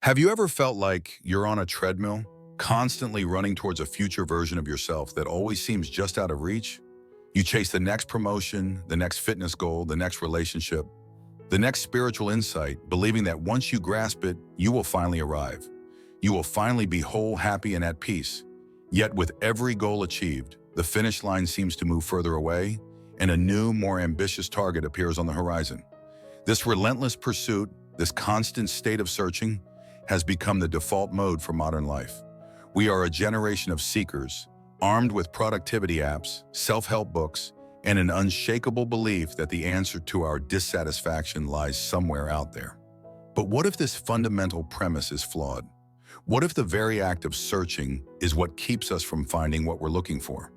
Have you ever felt like you're on a treadmill, constantly running towards a future version of yourself that always seems just out of reach? You chase the next promotion, the next fitness goal, the next relationship, the next spiritual insight, believing that once you grasp it, you will finally arrive. You will finally be whole, happy, and at peace. Yet with every goal achieved, the finish line seems to move further away, and a new, more ambitious target appears on the horizon. This relentless pursuit, this constant state of searching, has become the default mode for modern life. We are a generation of seekers, armed with productivity apps, self-help books, and an unshakable belief that the answer to our dissatisfaction lies somewhere out there. But what if this fundamental premise is flawed? What if the very act of searching is what keeps us from finding what we're looking for?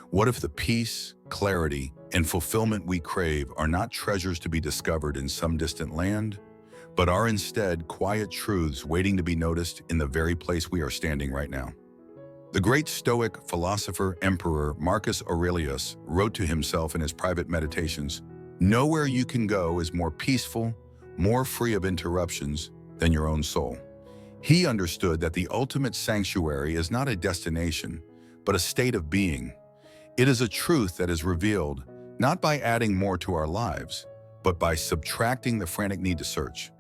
What if the peace, clarity, and fulfillment we crave are not treasures to be discovered in some distant land, but are instead quiet truths waiting to be noticed in the very place we are standing right now? The great Stoic philosopher emperor Marcus Aurelius wrote to himself in his private meditations, "Nowhere you can go is more peaceful, more free of interruptions than your own soul." He understood that the ultimate sanctuary is not a destination, but a state of being. It is a truth that is revealed not by adding more to our lives, but by subtracting the frantic need to search.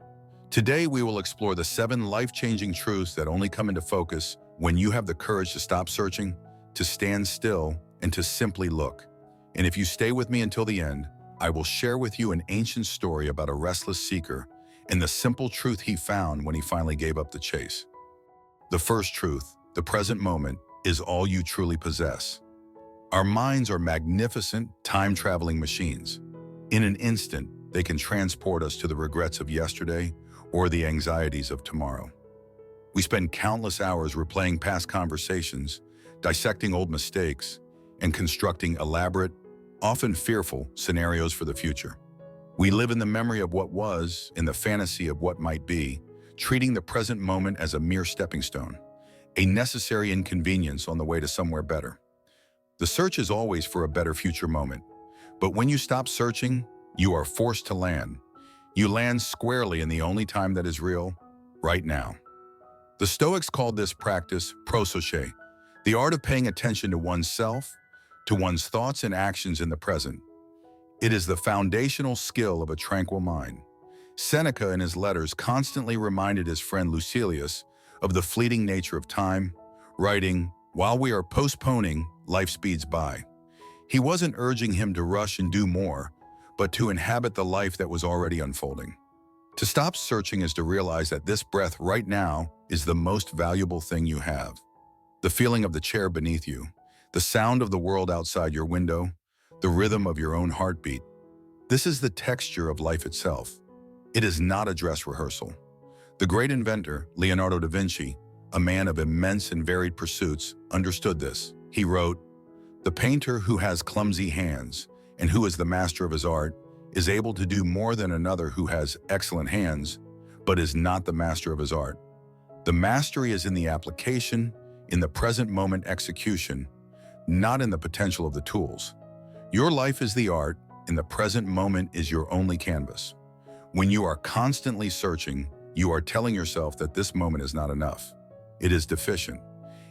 Today, we will explore the 7 life-changing truths that only come into focus when you have the courage to stop searching, to stand still, and to simply look. And if you stay with me until the end, I will share with you an ancient story about a restless seeker and the simple truth he found when he finally gave up the chase. The first truth, the present moment, is all you truly possess. Our minds are magnificent, time-traveling machines. In an instant, they can transport us to the regrets of yesterday or the anxieties of tomorrow. We spend countless hours replaying past conversations, dissecting old mistakes, and constructing elaborate, often fearful, scenarios for the future. We live in the memory of what was, in the fantasy of what might be, treating the present moment as a mere stepping stone, a necessary inconvenience on the way to somewhere better. The search is always for a better future moment, but when you stop searching, you are forced to land. You land squarely in the only time that is real, right now. The Stoics called this practice prosoche, the art of paying attention to oneself, to one's thoughts and actions in the present. It is the foundational skill of a tranquil mind. Seneca in his letters constantly reminded his friend Lucilius of the fleeting nature of time, writing, "While we are postponing, life speeds by." He wasn't urging him to rush and do more, but to inhabit the life that was already unfolding. To stop searching is to realize that this breath right now is the most valuable thing you have. The feeling of the chair beneath you, the sound of the world outside your window, the rhythm of your own heartbeat. This is the texture of life itself. It is not a dress rehearsal. The great inventor, Leonardo da Vinci, a man of immense and varied pursuits, understood this. He wrote, "The painter who has clumsy hands and who is the master of his art is able to do more than another who has excellent hands, but is not the master of his art. The mastery is in the application, in the present moment execution, not in the potential of the tools. Your life is the art, and the present moment is your only canvas. When you are constantly searching, you are telling yourself that this moment is not enough. It is deficient.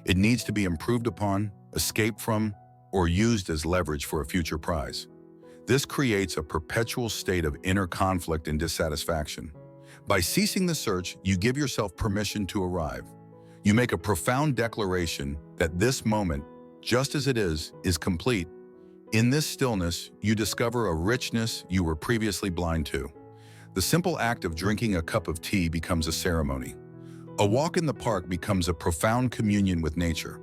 It needs to be improved upon, escaped from, or used as leverage for a future prize. This creates a perpetual state of inner conflict and dissatisfaction. By ceasing the search, you give yourself permission to arrive. You make a profound declaration that this moment, just as it is complete. In this stillness, you discover a richness you were previously blind to. The simple act of drinking a cup of tea becomes a ceremony. A walk in the park becomes a profound communion with nature.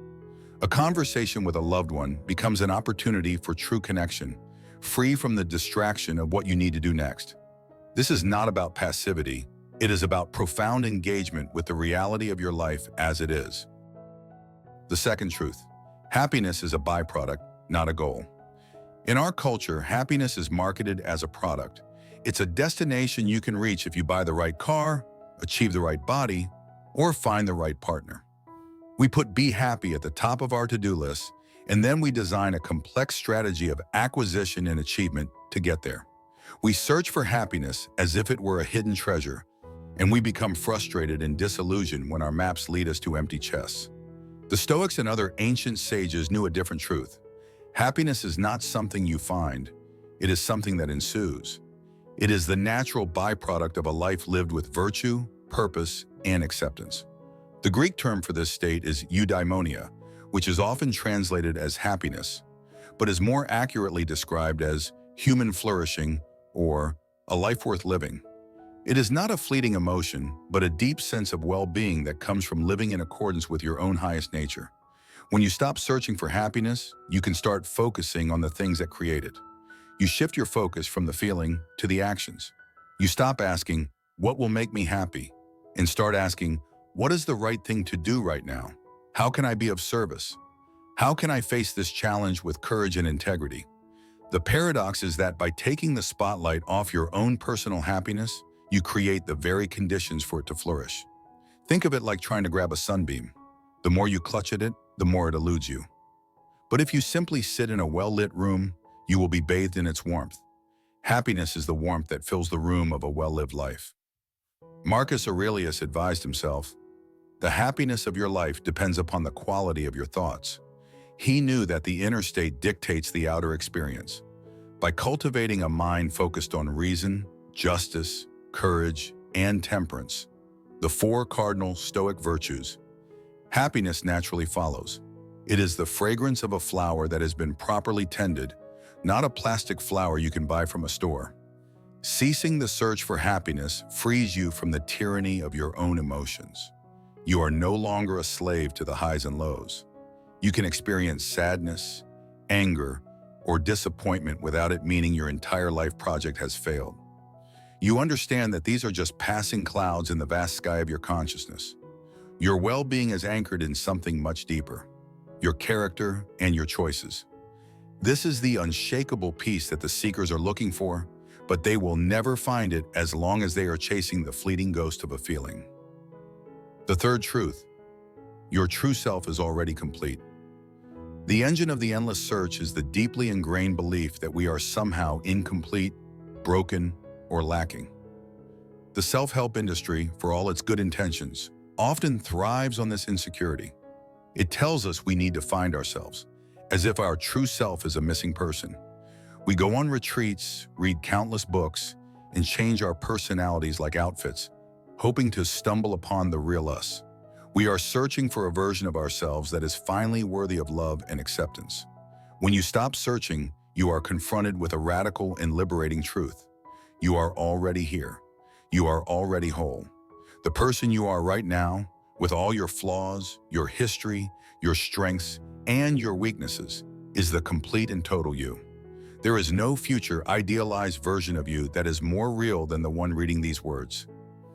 A conversation with a loved one becomes an opportunity for true connection, free from the distraction of what you need to do next. This is not about passivity. It is about profound engagement with the reality of your life as it is. The second truth, happiness is a byproduct, not a goal. In our culture, happiness is marketed as a product. It's a destination you can reach if you buy the right car, achieve the right body, or find the right partner. We put be happy at the top of our to-do list, and then we design a complex strategy of acquisition and achievement to get there. We search for happiness as if it were a hidden treasure, and we become frustrated and disillusioned when our maps lead us to empty chests. The Stoics and other ancient sages knew a different truth. Happiness is not something you find, it is something that ensues. It is the natural byproduct of a life lived with virtue, purpose, and acceptance. The Greek term for this state is eudaimonia, which is often translated as happiness, but is more accurately described as human flourishing or a life worth living. It is not a fleeting emotion, but a deep sense of well-being that comes from living in accordance with your own highest nature. When you stop searching for happiness, you can start focusing on the things that create it. You shift your focus from the feeling to the actions. You stop asking, "What will make me happy?" and start asking, "What is the right thing to do right now? How can I be of service? How can I face this challenge with courage and integrity?" The paradox is that by taking the spotlight off your own personal happiness, you create the very conditions for it to flourish. Think of it like trying to grab a sunbeam. The more you clutch at it, the more it eludes you. But if you simply sit in a well-lit room, you will be bathed in its warmth. Happiness is the warmth that fills the room of a well-lived life. Marcus Aurelius advised himself, "The happiness of your life depends upon the quality of your thoughts." He knew that the inner state dictates the outer experience. By cultivating a mind focused on reason, justice, courage, and temperance, the four cardinal Stoic virtues, happiness naturally follows. It is the fragrance of a flower that has been properly tended, not a plastic flower you can buy from a store. Ceasing the search for happiness frees you from the tyranny of your own emotions. You are no longer a slave to the highs and lows. You can experience sadness, anger, or disappointment without it meaning your entire life project has failed. You understand that these are just passing clouds in the vast sky of your consciousness. Your well-being is anchored in something much deeper, your character and your choices. This is the unshakable peace that the seekers are looking for, but they will never find it as long as they are chasing the fleeting ghost of a feeling. The third truth, your true self is already complete. The engine of the endless search is the deeply ingrained belief that we are somehow incomplete, broken, or lacking. The self-help industry, for all its good intentions, often thrives on this insecurity. It tells us we need to find ourselves, as if our true self is a missing person. We go on retreats, read countless books, and change our personalities like outfits, hoping to stumble upon the real us. We are searching for a version of ourselves that is finally worthy of love and acceptance. When you stop searching, you are confronted with a radical and liberating truth. You are already here. You are already whole. The person you are right now, with all your flaws, your history, your strengths, and your weaknesses, is the complete and total you. There is no future idealized version of you that is more real than the one reading these words.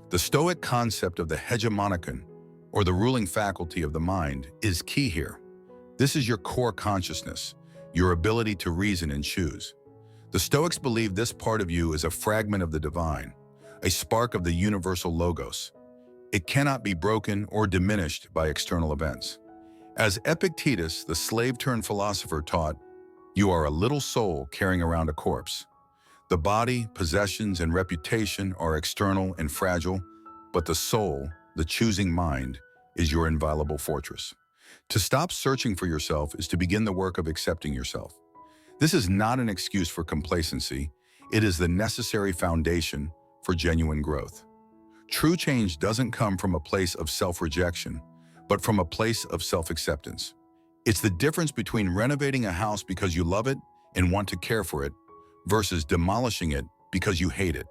The Stoic concept of the hegemonikon, or the ruling faculty of the mind, is key here. This is your core consciousness, your ability to reason and choose. The Stoics believe this part of you is a fragment of the divine, a spark of the universal logos. It cannot be broken or diminished by external events. As Epictetus, the slave-turned-philosopher, taught, you are a little soul carrying around a corpse. The body, possessions, and reputation are external and fragile, but the soul, the choosing mind, is your inviolable fortress. To stop searching for yourself is to begin the work of accepting yourself. This is not an excuse for complacency. It is the necessary foundation for genuine growth. True change doesn't come from a place of self-rejection, but from a place of self-acceptance. It's the difference between renovating a house because you love it and want to care for it versus demolishing it because you hate it.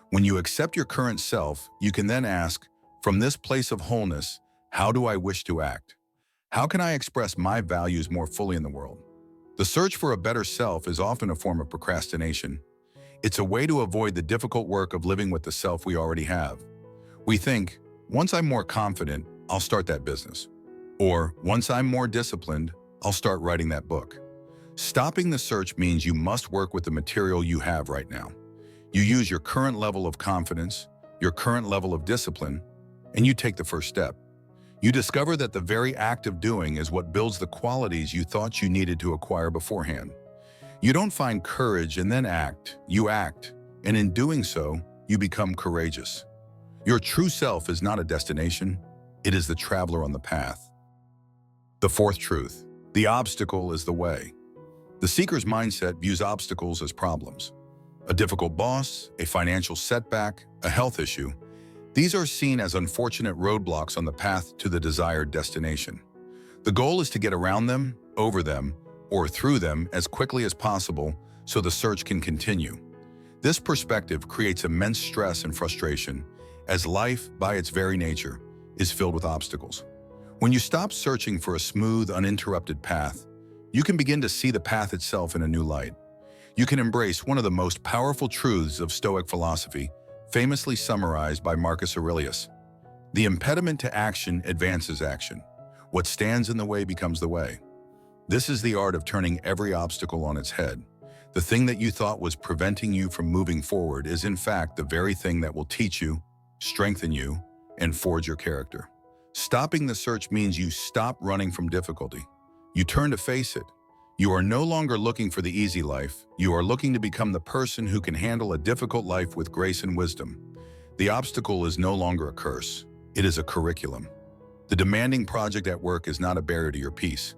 When you accept your current self, you can then ask, from this place of wholeness, how do I wish to act? How can I express my values more fully in the world? The search for a better self is often a form of procrastination. It's a way to avoid the difficult work of living with the self we already have. We think, once I'm more confident, I'll start that business. Or, once I'm more disciplined, I'll start writing that book. Stopping the search means you must work with the material you have right now. You use your current level of confidence, your current level of discipline, and you take the first step. You discover that the very act of doing is what builds the qualities you thought you needed to acquire beforehand. You don't find courage and then act, you act, and in doing so, you become courageous. Your true self is not a destination, it is the traveler on the path. The fourth truth: the obstacle is the way. The seeker's mindset views obstacles as problems. A difficult boss, a financial setback, a health issue. These are seen as unfortunate roadblocks on the path to the desired destination. The goal is to get around them, over them, or through them as quickly as possible so the search can continue. This perspective creates immense stress and frustration, as life, by its very nature, is filled with obstacles. When you stop searching for a smooth, uninterrupted path, you can begin to see the path itself in a new light. You can embrace one of the most powerful truths of Stoic philosophy, famously summarized by Marcus Aurelius. The impediment to action advances action. What stands in the way becomes the way. This is the art of turning every obstacle on its head. The thing that you thought was preventing you from moving forward is in fact the very thing that will teach you, strengthen you, and forge your character. Stopping the search means you stop running from difficulty. You turn to face it. You are no longer looking for the easy life. You are looking to become the person who can handle a difficult life with grace and wisdom. The obstacle is no longer a curse. It is a curriculum. The demanding project at work is not a barrier to your peace.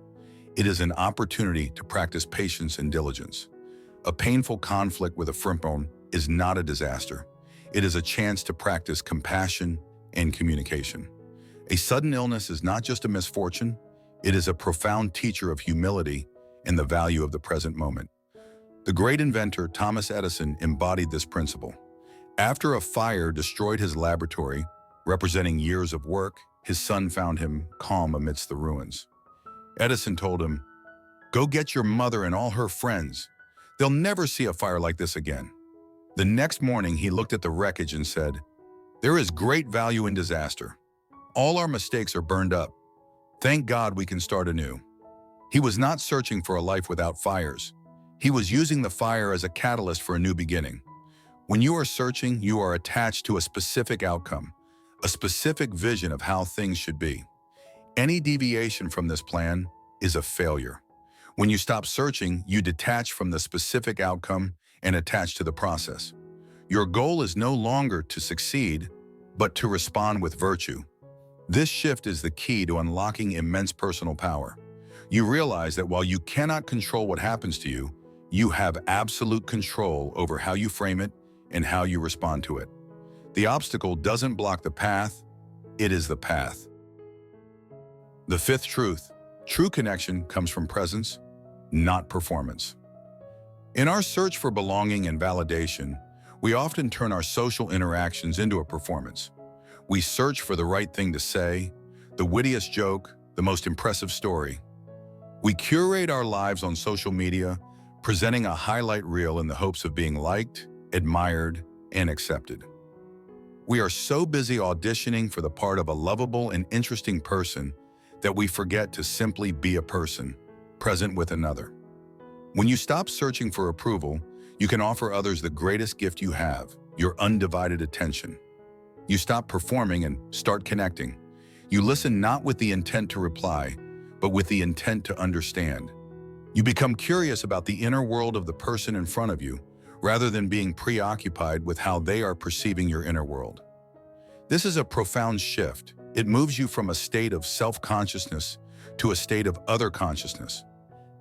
It is an opportunity to practice patience and diligence. A painful conflict with a friend is not a disaster. It is a chance to practice compassion and communication. A sudden illness is not just a misfortune. It is a profound teacher of humility and the value of the present moment. The great inventor Thomas Edison embodied this principle. After a fire destroyed his laboratory, representing years of work, his son found him calm amidst the ruins. Edison told him, "Go get your mother and all her friends. They'll never see a fire like this again." The next morning, he looked at the wreckage and said, "There is great value in disaster. All our mistakes are burned up. Thank God we can start anew." He was not searching for a life without fires. He was using the fire as a catalyst for a new beginning. When you are searching, you are attached to a specific outcome, a specific vision of how things should be. Any deviation from this plan is a failure. When you stop searching, you detach from the specific outcome and attach to the process. Your goal is no longer to succeed, but to respond with virtue. This shift is the key to unlocking immense personal power. You realize that while you cannot control what happens to you, you have absolute control over how you frame it and how you respond to it. The obstacle doesn't block the path, it is the path. The fifth truth: true connection comes from presence, not performance. In our search for belonging and validation, we often turn our social interactions into a performance. We search for the right thing to say, the wittiest joke, the most impressive story. We curate our lives on social media, presenting a highlight reel in the hopes of being liked, admired, and accepted. We are so busy auditioning for the part of a lovable and interesting person that we forget to simply be a person, present with another. When you stop searching for approval, you can offer others the greatest gift you have, your undivided attention. You stop performing and start connecting. You listen not with the intent to reply, but with the intent to understand. You become curious about the inner world of the person in front of you, rather than being preoccupied with how they are perceiving your inner world. This is a profound shift. It moves you from a state of self-consciousness to a state of other consciousness.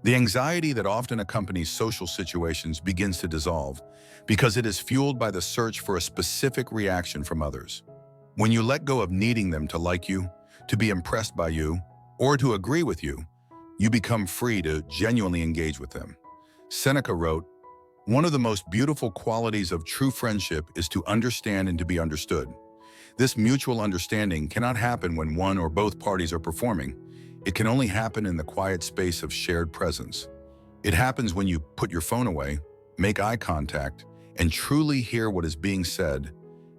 The anxiety that often accompanies social situations begins to dissolve because it is fueled by the search for a specific reaction from others. When you let go of needing them to like you, to be impressed by you, or to agree with you, you become free to genuinely engage with them. Seneca wrote, "One of the most beautiful qualities of true friendship is to understand and to be understood. This mutual understanding cannot happen when one or both parties are performing. It can only happen in the quiet space of shared presence. It happens when you put your phone away, make eye contact, and truly hear what is being said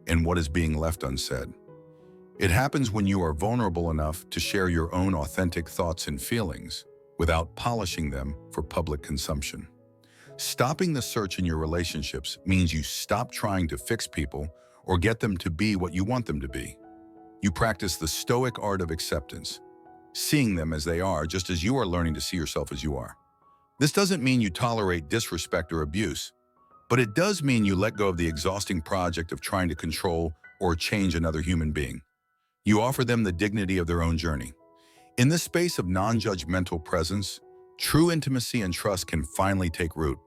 and what is being left unsaid. It happens when you are vulnerable enough to share your own authentic thoughts and feelings without polishing them for public consumption." Stopping the search in your relationships means you stop trying to fix people or get them to be what you want them to be. You practice the Stoic art of acceptance, seeing them as they are just as you are learning to see yourself as you are. This doesn't mean you tolerate disrespect or abuse, but it does mean you let go of the exhausting project of trying to control or change another human being. You offer them the dignity of their own journey. In this space of non-judgmental presence, true intimacy and trust can finally take root.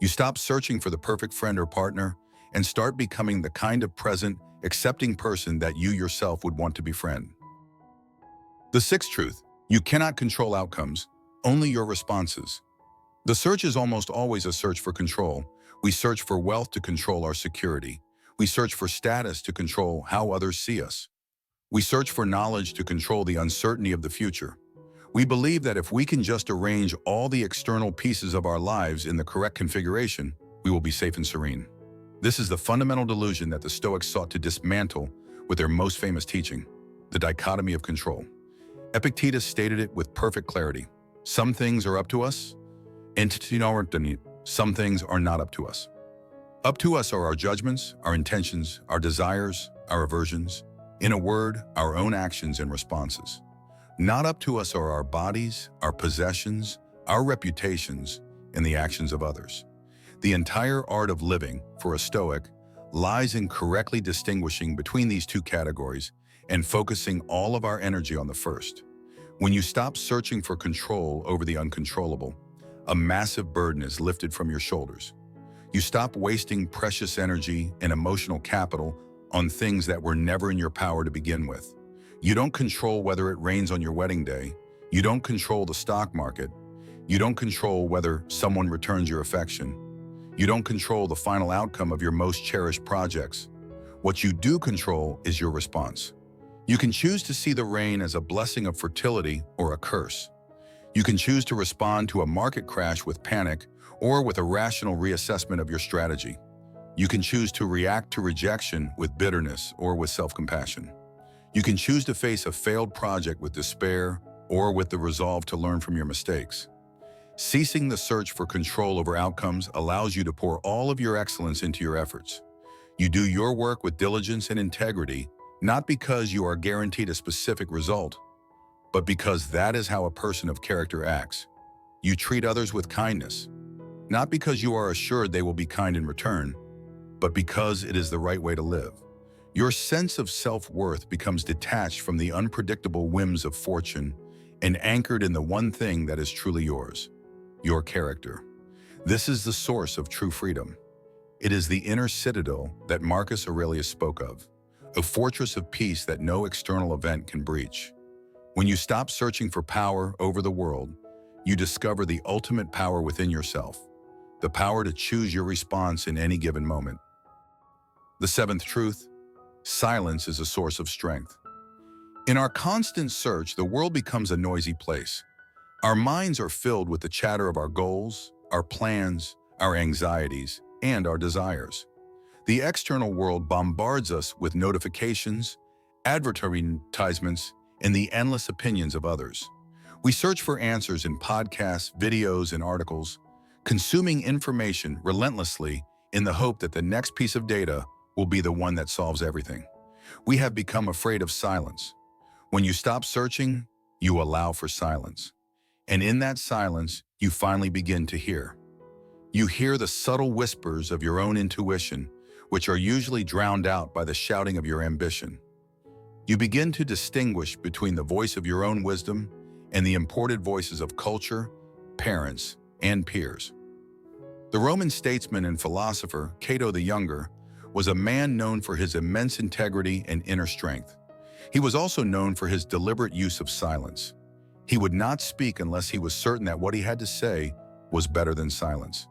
You stop searching for the perfect friend or partner and start becoming the kind of present, accepting person that you yourself would want to befriend. The sixth truth: you cannot control outcomes, only your responses. The search is almost always a search for control. We search for wealth to control our security. We search for status to control how others see us. We search for knowledge to control the uncertainty of the future. We believe that if we can just arrange all the external pieces of our lives in the correct configuration, we will be safe and serene. This is the fundamental delusion that the Stoics sought to dismantle with their most famous teaching, the dichotomy of control. Epictetus stated it with perfect clarity. Some things are up to us, and some things are not up to us. Up to us are our judgments, our intentions, our desires, our aversions, in a word, our own actions and responses. Not up to us are our bodies, our possessions, our reputations, and the actions of others. The entire art of living, for a Stoic, lies in correctly distinguishing between these two categories and focusing all of our energy on the first. When you stop searching for control over the uncontrollable, a massive burden is lifted from your shoulders. You stop wasting precious energy and emotional capital on things that were never in your power to begin with. You don't control whether it rains on your wedding day. You don't control the stock market. You don't control whether someone returns your affection. You don't control the final outcome of your most cherished projects. What you do control is your response. You can choose to see the rain as a blessing of fertility or a curse. You can choose to respond to a market crash with panic or with a rational reassessment of your strategy. You can choose to react to rejection with bitterness or with self-compassion. You can choose to face a failed project with despair or with the resolve to learn from your mistakes. Ceasing the search for control over outcomes allows you to pour all of your excellence into your efforts. You do your work with diligence and integrity, not because you are guaranteed a specific result, but because that is how a person of character acts. You treat others with kindness, not because you are assured they will be kind in return, but because it is the right way to live. Your sense of self-worth becomes detached from the unpredictable whims of fortune and anchored in the one thing that is truly yours, your character. This is the source of true freedom. It is the inner citadel that Marcus Aurelius spoke of, a fortress of peace that no external event can breach. When you stop searching for power over the world, you discover the ultimate power within yourself, the power to choose your response in any given moment. The seventh truth: silence is a source of strength. In our constant search, the world becomes a noisy place. Our minds are filled with the chatter of our goals, our plans, our anxieties, and our desires. The external world bombards us with notifications, advertisements, and the endless opinions of others. We search for answers in podcasts, videos, and articles, consuming information relentlessly in the hope that the next piece of data will be the one that solves everything. We have become afraid of silence. When you stop searching, you allow for silence. And in that silence, you finally begin to hear. You hear the subtle whispers of your own intuition, which are usually drowned out by the shouting of your ambition. You begin to distinguish between the voice of your own wisdom and the imported voices of culture, parents, and peers. The Roman statesman and philosopher Cato the Younger was a man known for his immense integrity and inner strength. He was also known for his deliberate use of silence. He would not speak unless he was certain that what he had to say was better than silence.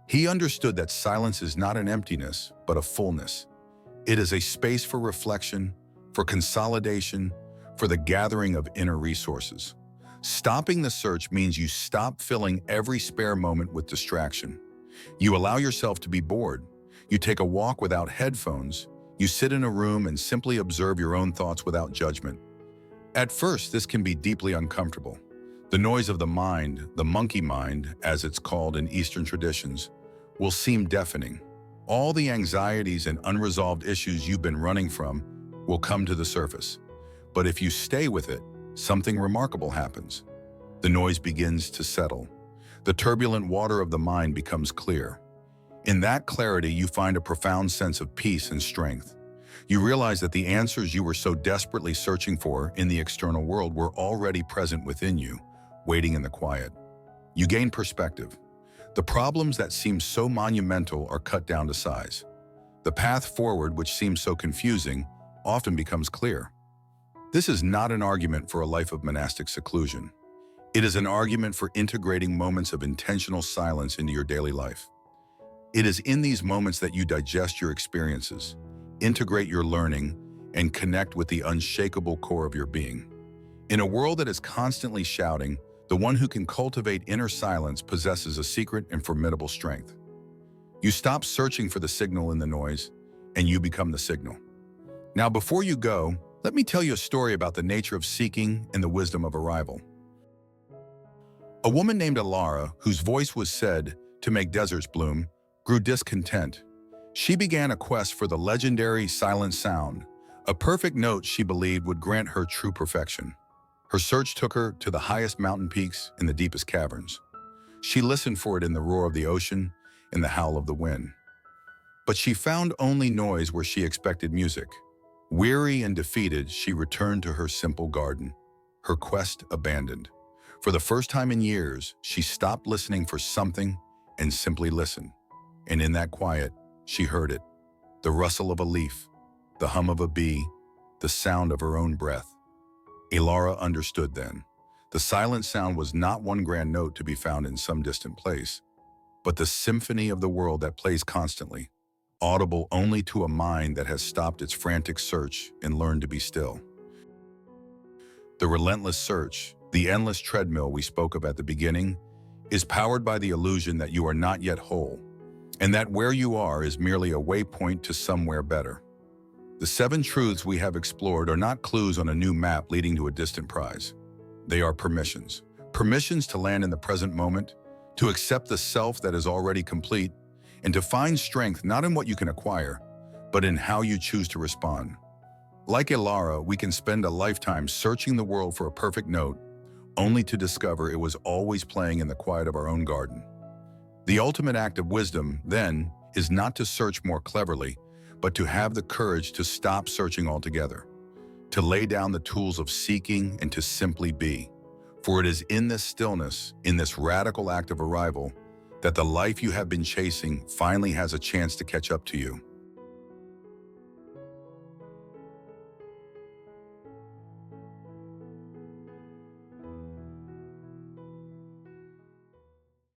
He understood that silence is not an emptiness, but a fullness. It is a space for reflection, for consolidation, for the gathering of inner resources. Stopping the search means you stop filling every spare moment with distraction. You allow yourself to be bored. You take a walk without headphones. You sit in a room and simply observe your own thoughts without judgment. At first, this can be deeply uncomfortable. The noise of the mind, the monkey mind, as it's called in Eastern traditions, will seem deafening. All the anxieties and unresolved issues you've been running from will come to the surface. But if you stay with it, something remarkable happens. The noise begins to settle. The turbulent water of the mind becomes clear. In that clarity, you find a profound sense of peace and strength. You realize that the answers you were so desperately searching for in the external world were already present within you, waiting in the quiet. You gain perspective. The problems that seem so monumental are cut down to size. The path forward, which seems so confusing, often becomes clear. This is not an argument for a life of monastic seclusion. It is an argument for integrating moments of intentional silence into your daily life. It is in these moments that you digest your experiences, integrate your learning, and connect with the unshakable core of your being. In a world that is constantly shouting, the one who can cultivate inner silence possesses a secret and formidable strength. You stop searching for the signal in the noise, and you become the signal. Now, before you go, let me tell you a story about the nature of seeking and the wisdom of arrival. A woman named Alara, whose voice was said to make deserts bloom, grew discontent. She began a quest for the legendary silent sound, a perfect note she believed would grant her true perfection. Her search took her to the highest mountain peaks and the deepest caverns. She listened for it in the roar of the ocean, in the howl of the wind. But she found only noise where she expected music. Weary and defeated, she returned to her simple garden, her quest abandoned. For the first time in years, she stopped listening for something and simply listened. And in that quiet, she heard it, the rustle of a leaf, the hum of a bee, the sound of her own breath. Alara understood then. The silent sound was not one grand note to be found in some distant place, but the symphony of the world that plays constantly, audible only to a mind that has stopped its frantic search and learned to be still. The relentless search, the endless treadmill we spoke of at the beginning, is powered by the illusion that you are not yet whole, and that where you are is merely a waypoint to somewhere better. The 7 truths we have explored are not clues on a new map leading to a distant prize. They are permissions. Permissions to land in the present moment, to accept the self that is already complete, and to find strength not in what you can acquire, but in how you choose to respond. Like Alara, we can spend a lifetime searching the world for a perfect note, only to discover it was always playing in the quiet of our own garden. The ultimate act of wisdom, then, is not to search more cleverly, but to have the courage to stop searching altogether, to lay down the tools of seeking and to simply be. For it is in this stillness, in this radical act of arrival, that the life you have been chasing finally has a chance to catch up to you.